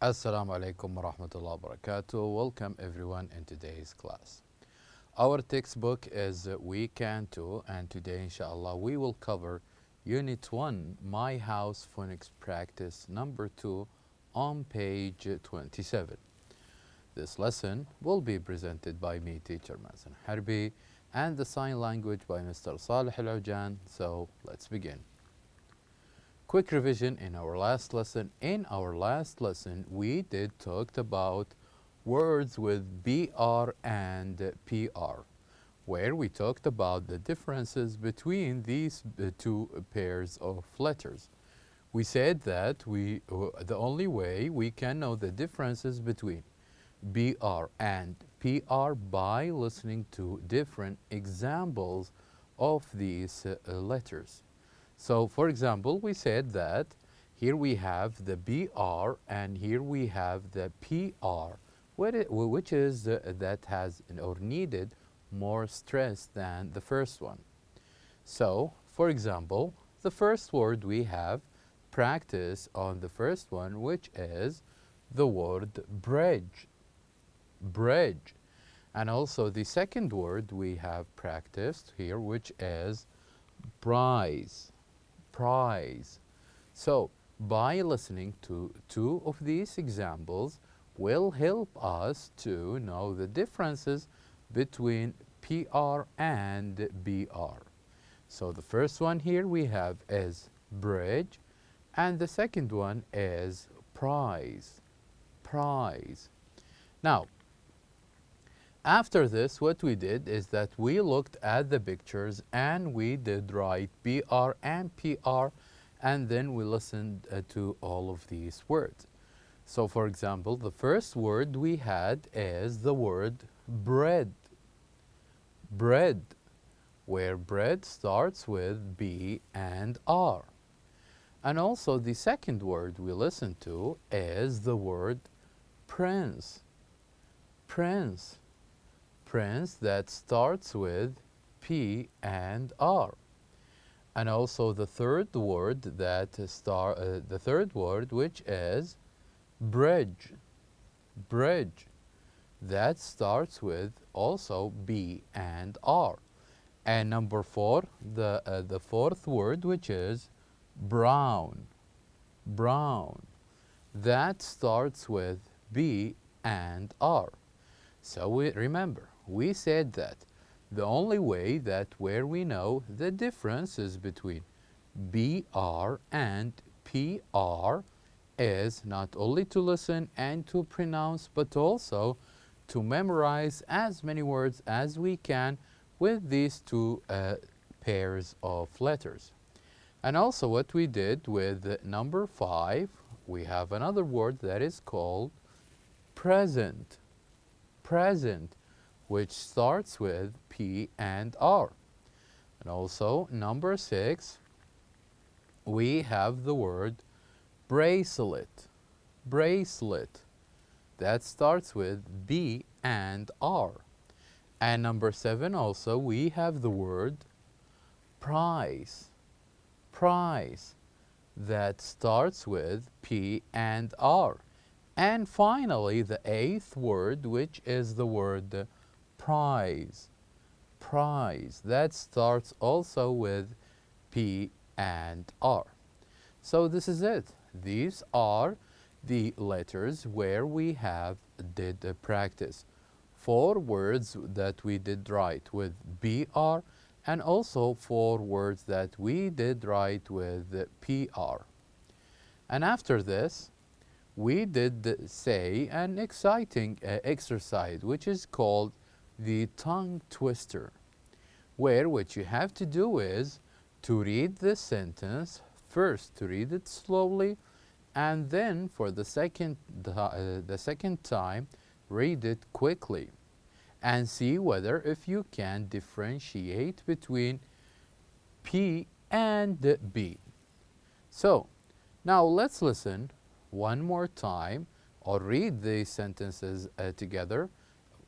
Assalamu alaikum wa rahmatullahi wa barakatuh. Welcome everyone in today's class. Our textbook is Week 2, and today inshallah we will cover Unit 1, My House Phonics Practice number 2 on page 27. This lesson will be presented by me, teacher Mazen Harbi, and the sign language by Mr. Salih Al-Ujan. So let's begin. Quick revision in our last lesson. In our last lesson, we did talked about words with BR and PR, where we talked about the differences between these two pairs of letters. We said that the only way we can know the differences between BR and PR by listening to different examples of these letters. So, for example, we said that here we have the BR and here we have the PR, which is that has or needed more stress than the first one. So, for example, the first word we have practice on the first one, which is the word bridge, bridge. And also the second word we have practiced here, which is prize, prize. So by listening to two of these examples will help us to know the differences between PR and BR. So the first one here we have is bridge, and the second one is prize, prize. Now, after this, what we did is that we looked at the pictures and we did write BR and PR, and then we listened to all of these words. So, for example, the first word we had is the word bread, bread, where bread starts with B and R. And also the second word we listened to is the word prince, prince, prince, that starts with P and R. And also the third word which is bridge, bridge, that starts with also B and R. And number 4, the fourth word, which is brown, brown, that starts with B and R. So we said that the only way that where we know the differences between BR and PR is not only to listen and to pronounce, but also to memorize as many words as we can with these two pairs of letters. And also what we did with number 5, we have another word that is called present, present, which starts with P and R. And also number 6, we have the word bracelet, bracelet, that starts with B and R. And number 7 also we have the word prize, prize, that starts with P and R. And finally, the 8th word, which is the word prize, prize, that starts also with P and R. So this is it. These are the letters where we did practice. 4 words that we did write with BR, and also 4 words that we did write with PR. And after this, we did say an exciting exercise, which is called the tongue twister, where what you have to do is to read the sentence first, to read it slowly, and then for the second time, read it quickly, and see whether if you can differentiate between P and B. So now let's listen one more time, or read the sentences together,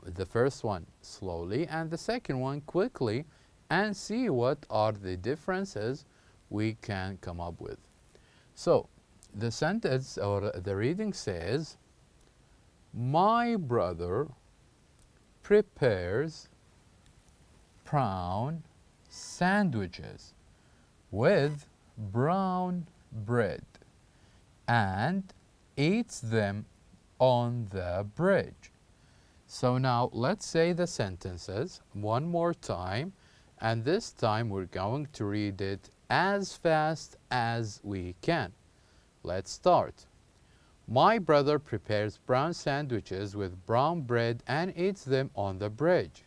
the first one slowly and the second one quickly, and see what are the differences we can come up with. So the sentence or the reading says, my brother prepares brown sandwiches with brown bread and eats them on the bridge. So now let's say the sentences one more time, and this time we're going to read it as fast as we can. Let's start. My brother prepares brown sandwiches with brown bread and eats them on the bridge.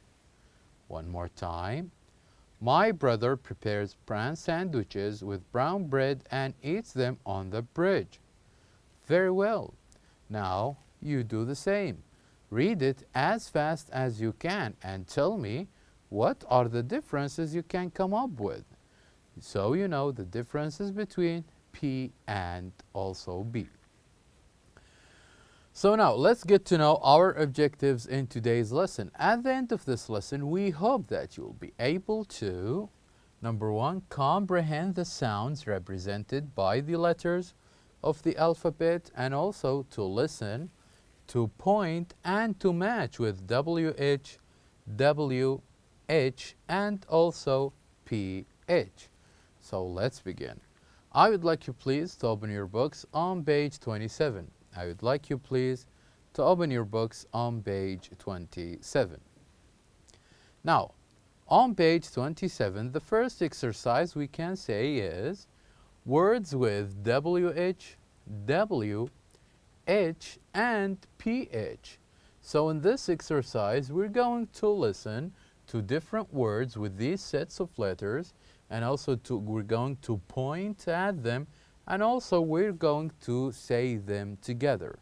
One more time. My brother prepares brown sandwiches with brown bread and eats them on the bridge. Very well. Now you do the same. Read it as fast as you can and tell me what are the differences you can come up with. So you know the differences between P and also B. So now let's get to know our objectives in today's lesson. At the end of this lesson, we hope that you'll be able to, number one, comprehend the sounds represented by the letters of the alphabet, and also to listen, to point, and to match with WH, WH, and also PH. So let's begin. I would like you please to open your books on page 27. I would like you please to open your books on page 27. Now, on page 27, the first exercise we can say is words with WH, WH, and PH. So in this exercise, we're going to listen to different words with these sets of letters, and also we're going to point at them, and also we're going to say them together.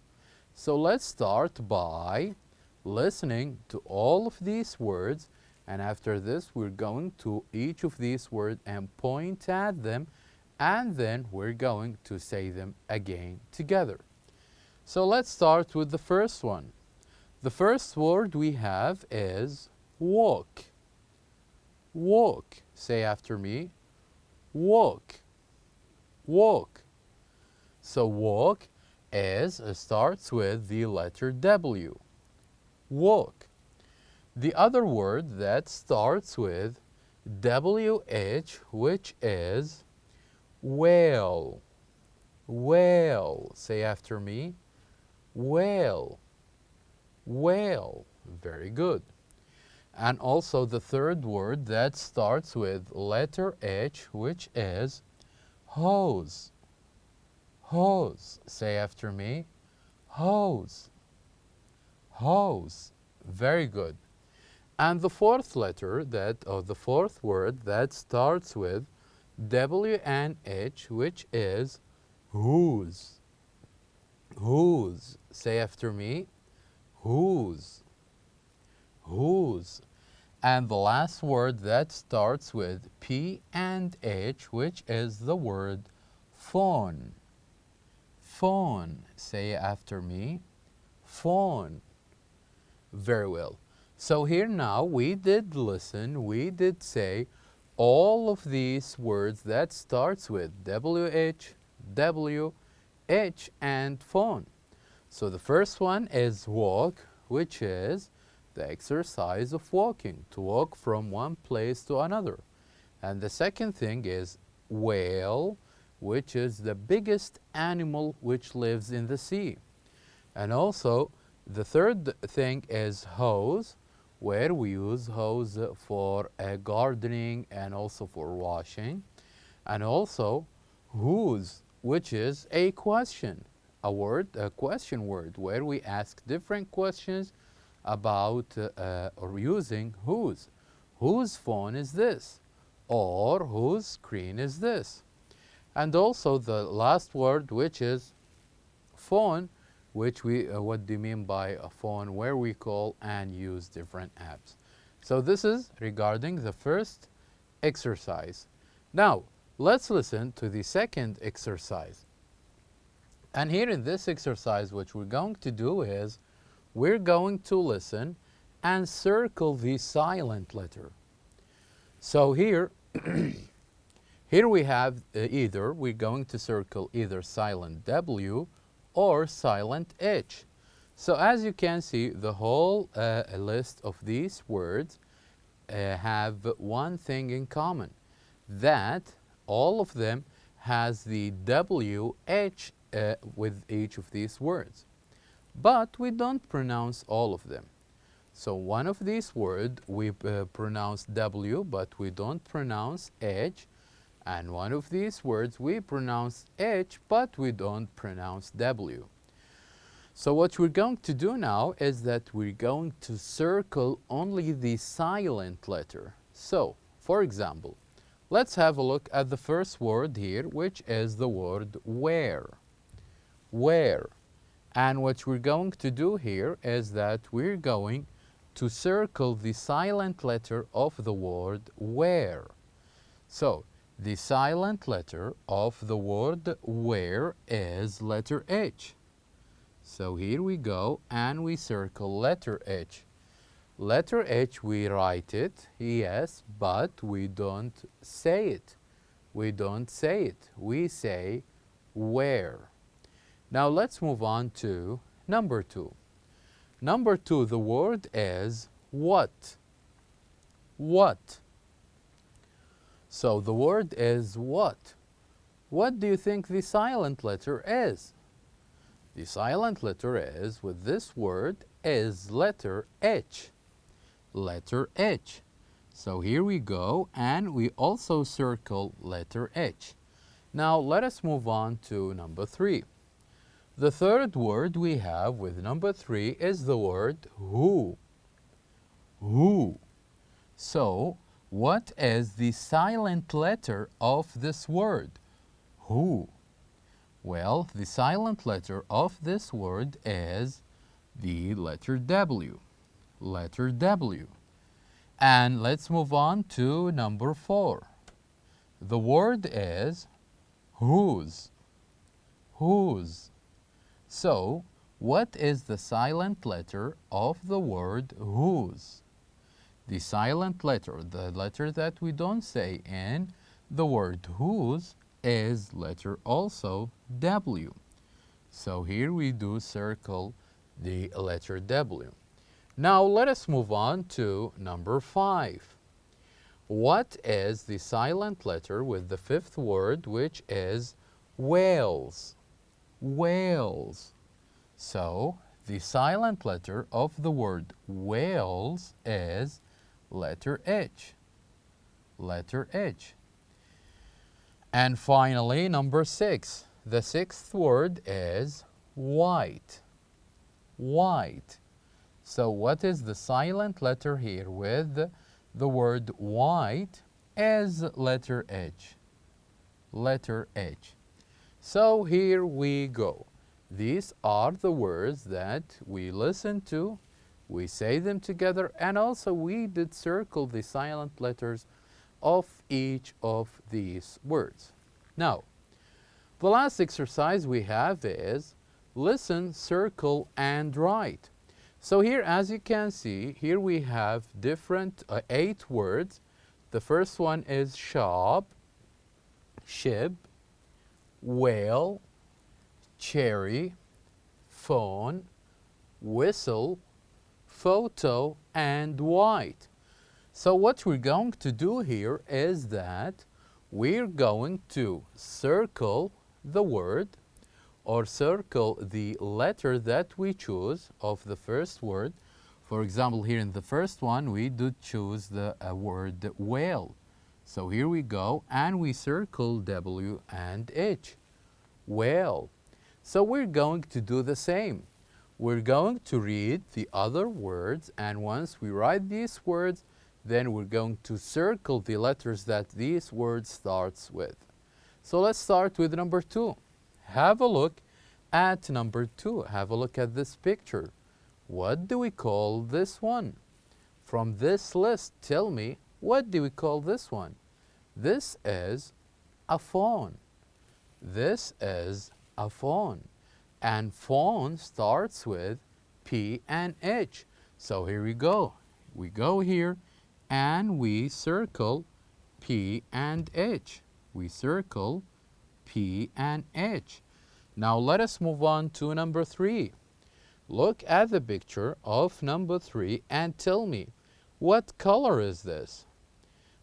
So let's start by listening to all of these words, and after this we're going to each of these words and point at them, and then we're going to say them again together. So let's start with the first one. The first word we have is walk. Walk. Say after me. Walk. Walk. So walk starts with the letter W. Walk. The other word that starts with WH, which is whale. Whale. Say after me. Whale. Whale. Very good. And also the third word that starts with letter H, which is hose. Hose. Say after me. Hose. Hose. Very good. And the fourth letter the fourth word that starts with W and H, which is whose. Whose. Say after me. Whose. Whose. And the last word that starts with P and H, which is the word phone. Phone. Say after me. Phone. Very well. So here now we did listen, we did say all of these words that starts with WH, WH, and phone. So the first one is walk, which is the exercise of walking, to walk from one place to another. And the second thing is whale, which is the biggest animal which lives in the sea. And also the third thing is hose, where we use hose for gardening and also for washing. And also whose, which is a question, a question word, where we ask different questions about or using whose. Whose phone is this? Or whose screen is this? And also the last word, which is phone, which what do you mean by a phone, where we call and use different apps. So this is regarding the first exercise. Now let's listen to the second exercise. And here in this exercise, what we're going to do is we're going to listen and circle the silent letter. So here Here we have we're going to circle either silent W or silent H. So as you can see, the whole list of these words have one thing in common, that all of them has the WH with each of these words. But we don't pronounce all of them. So one of these words we pronounce W, but we don't pronounce H. And one of these words we pronounce H, but we don't pronounce W. So what we're going to do now is that we're going to circle only the silent letter. So, for example, let's have a look at the first word here, which is the word where. Where. And what we're going to do here is that we're going to circle the silent letter of the word where. So, the silent letter of the word where is letter H. So here we go and we circle letter H. Letter H, we write it, yes, but we don't say it. We don't say it. We say where. Now let's move on to number 2. Number 2, the word is what. What. So the word is what. What do you think the silent letter is? The silent letter is, with this word, is letter H. Letter H. So here we go, and we also circle letter H. Now let us move on to number 3. The third word we have with number 3 is the word who. Who. So what is the silent letter of this word? Who. Well, the silent letter of this word is the letter W. Letter W. And let's move on to number 4. The word is whose. Whose. So, what is the silent letter of the word whose? The silent letter, the letter that we don't say in the word whose, is letter also W. So here we do circle the letter W. Now let us move on to number 5. What is the silent letter with the fifth word, which is Wales? Wales. So the silent letter of the word Wales is letter H. Letter H. And finally, number 6. The sixth word is white. White. So what is the silent letter here with the word white? Is letter H. Letter H. So here we go. These are the words that we listen to, we say them together, and also we did circle the silent letters of each of these words. Now, the last exercise we have is listen, circle, and write. So here, as you can see, here we have different 8 words. The first one is shop, ship, whale, cherry, phone, whistle, photo, and white. So what we're going to do here is that we're going to circle the word or circle the letter that we choose of the first word. For example, here in the first one, we do choose the word whale. So here we go, and we circle W and H. Whale. So we're going to do the same. We're going to read the other words, and once we write these words, then we're going to circle the letters that these words starts with. So let's start with number 2. Have a look at number 2. Have a look at this picture. What do we call this one? From this list, tell me, what do we call this one? This is a phone. This is a phone. And phone starts with P and H. So here we go. We go here and we circle P and H. We circle P and H. Now let us move on to number 3. Look at the picture of number 3 and tell me, what color is this?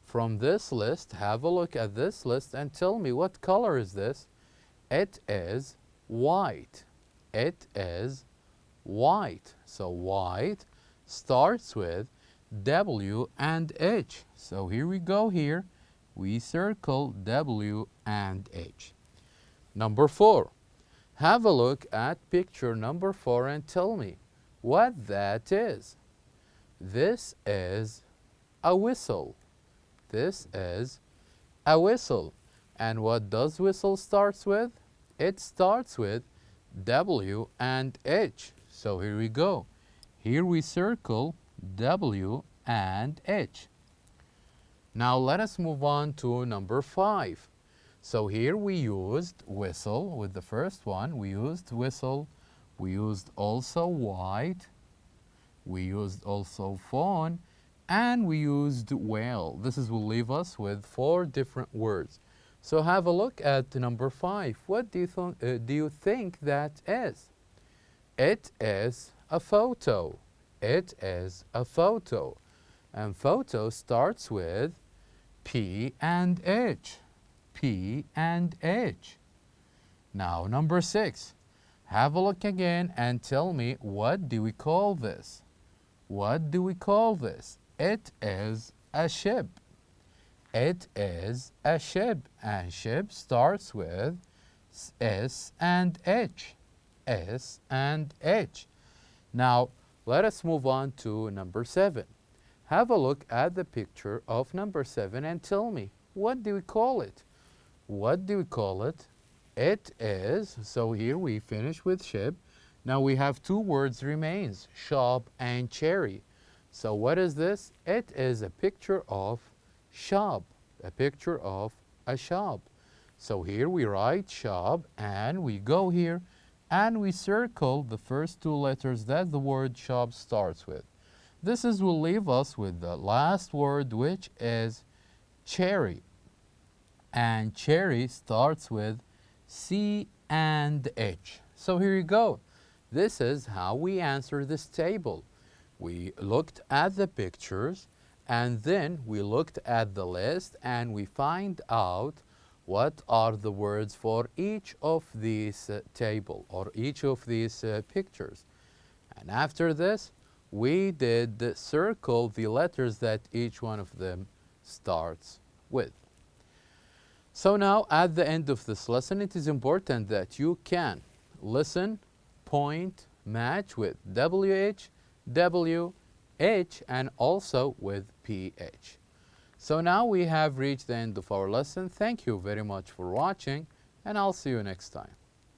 From this list, have a look at this list and tell me, what color is this? It is white. It is white. So white starts with W and H. So here we go here. We circle W and H. Number 4. Have a look at picture number 4 and tell me what that is. This is a whistle. This is a whistle. And what does whistle starts with? It starts with W and H. So here we go. Here we circle W and H. Now let us move on to number 5. So here we used whistle with the first one. We used whistle. We used also white. We used also phone. And we used whale. This will leave us with 4 different words. So have a look at number 5. What do you think that is? It is a photo. It is a photo. And photo starts with P and H. P and H. Now number 6. Have a look again and tell me, what do we call this? What do we call this? It is a ship. It is a ship. And ship starts with S and H. S and H. Now let us move on to number 7. Have a look at the picture of number 7 and tell me, what do we call it? What do we call it? It is, so here we finish with ship. Now we have 2 words remains, shop and cherry. So what is this? It is a picture of shop, a picture of a shop. So here we write shop and we go here and we circle the first 2 letters that the word shop starts with. This will leave us with the last word, which is cherry. And cherry starts with C and H. So here you go. This is how we answer this table. We looked at the pictures and then we looked at the list and we find out what are the words for each of these table or each of these pictures. And after this, we did circle the letters that each one of them starts with. So now at the end of this lesson, it is important that you can listen, point, match with WH, WH, and also with PH. So now we have reached the end of our lesson. Thank you very much for watching, and I'll see you next time.